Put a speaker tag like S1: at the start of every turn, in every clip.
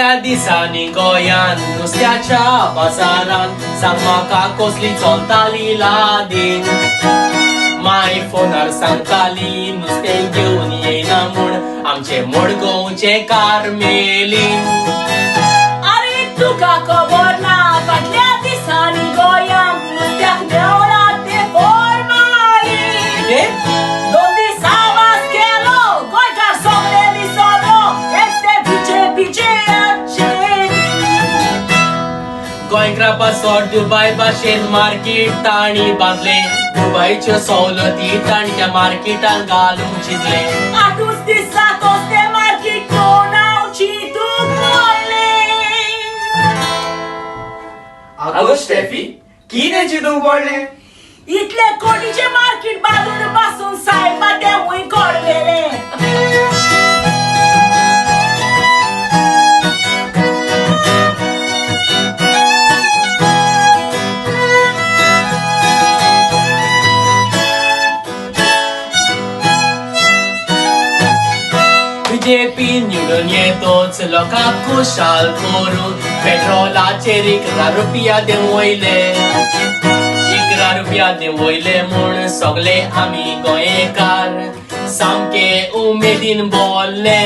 S1: फाटल्या दिसांनी गोंयान नुस्त्याच्या बाजारान सांग म्हाका कसली चलताली लादीन. माय फोनार सांगताली नुस्तें घेवन येयना म्हूण आमचे मडगांवचे कार्मेलीन.
S2: अरे तुका खबर ना फाटल्या दिसांनी गोंयान नुस्त्याक मेवना ते फॉर्मालीन. 2 दीस आवाज केलो गोंयकार सगळे विसरलो ते पिचे पिचेचे.
S1: गोंयकारा सोड दुबय भाशेन मार्केट ताणी बांदले. दुबयच्यो सवलती ताणी त्या मार्केटान घालूंक चिंतले.
S2: 8 दिसांतच ते मार्केट कोणावची तूं बोलले.
S3: आगो स्टेफी कितें चिंतूंक पडलें?
S2: इतले कोटीचे मार्केट बांदून पासून सायबा ते हुंय कोडलेले.
S1: बीजेपी निवडून येतोच लोकांक खुशाल करून पेट्रोलाचेर 11 रुपया देव वयले. 11 रुपया देव वयले म्हूण सगळे आमी गोंयकार सामके उमेदीन बोल्ले.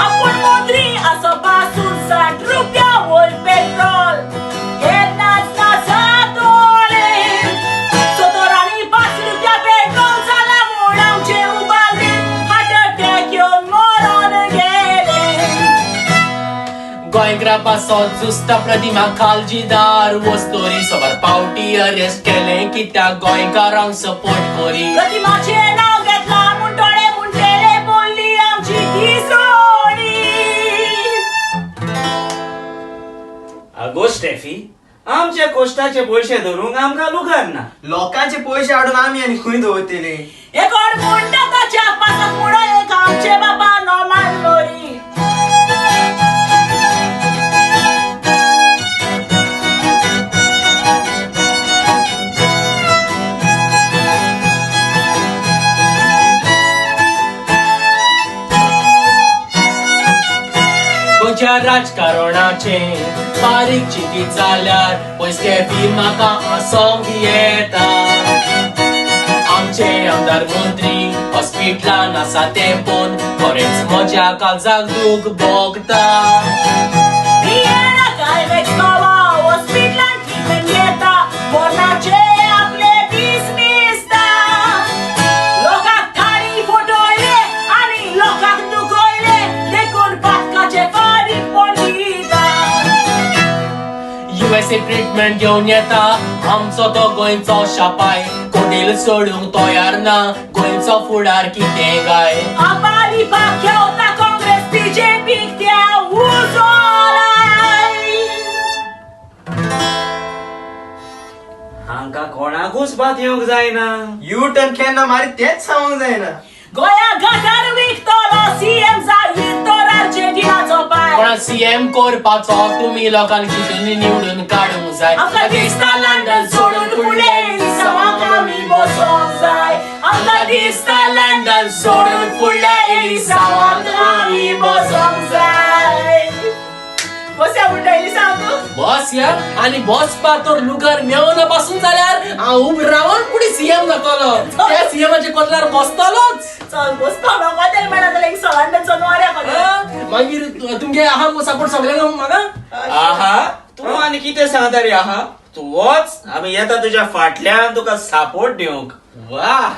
S2: आपूण मंत्री असो पासून 60 रुपया वयर पेट्रोल केन्नाच ना जातोले. 70 आनी 5 रुपया पेट्रोल जाला म्हूण आमचे उबाले हार्ट अटॅक येवन मरून गेले.
S1: गोंयकारा पासत जुस्ता प्रतिमा काळजीदार वस्तोरी सवार पावटी अरेस्ट केले कित्याक गोंयकारांक सपोर्ट करी.
S2: प्रतिमाचे नाव घेतला म्हूण थोडे म्हणटले बोलली आमची दिसोडी.
S3: आगो स्टेफी आमचे कोश्टाचे पयशे धरूंक आमकां लुकार ना.
S4: लोकांचे पयशे हाडून आमी आनी खंय दवरतले?
S2: एक कोण म्हणटा ताच्या पासाक म्हणून एक आमचे बाबा नॉमान लोरी.
S1: गोंयच्या राजकारणाचे बारीक चिंतीत जाल्यार पयस बी म्हाका हांसोंक येता. आमचे आमदार मंत्री हॉस्पिटलान आसा ते पोवन खरेंच म्हज्या काळजाक दूख भोगता.
S2: येना काय वेचतलो हॉस्पिटलान ट्रीटमेंट घेता मरणाचे आपले दीस मिसता. लोकांक थाळी फुटोयले आनी लोकांक दुखोयले देखून पातकाचे बारीक पण दिता.
S1: USA ट्रीटमेंट घेवन येता आमचो तो गोंयचो शापाय. कोडील सोडूंक तयार ना गोंयचो फुडार कितें गाय.
S2: आबारी पाखेवता काँग्रेस बीजेपीक त्या उजोलाय.
S3: हांकां कोणाकूच बात येवंक जायना.
S4: यू टर्न केन्ना मारी तेच सांगूंक जायना.
S2: गोंया गटार विकतलो सीएम जायत तो अर्जेंटिनाचो पाय.
S1: पण CM करपाचो तुमी लोकांक चिंतून निवडून काडूंक जाय.
S2: आमकां दिसता लंडन सोडून फुडले दिसांक आमी बसोंक जाय. आमकां दिसता
S1: लंडन सोडून फुडल्या
S2: दिसांक आमी बसोंक जाय. बसया म्हणटायली सांग तूं.
S1: बस या आणि बसपा तर लुगार मेवना पासून जाल्यार हांव उब रावन पुढे CM जातलो. त्या CMचे कोल्लार बसतलोच.
S2: चल बसपा म्हाका तरी मेळना जाल्यार एक लंडनचो नोऱ्या खातीर.
S1: मागीर तुमगे आहा सपोर्ट सगळ्यांक म्हाका.
S3: आहा तू आनी कितें सांगता रे आहा? तू वच आमी येता तुज्या फाटल्यान तुका सपोर्ट दिवंक. वाह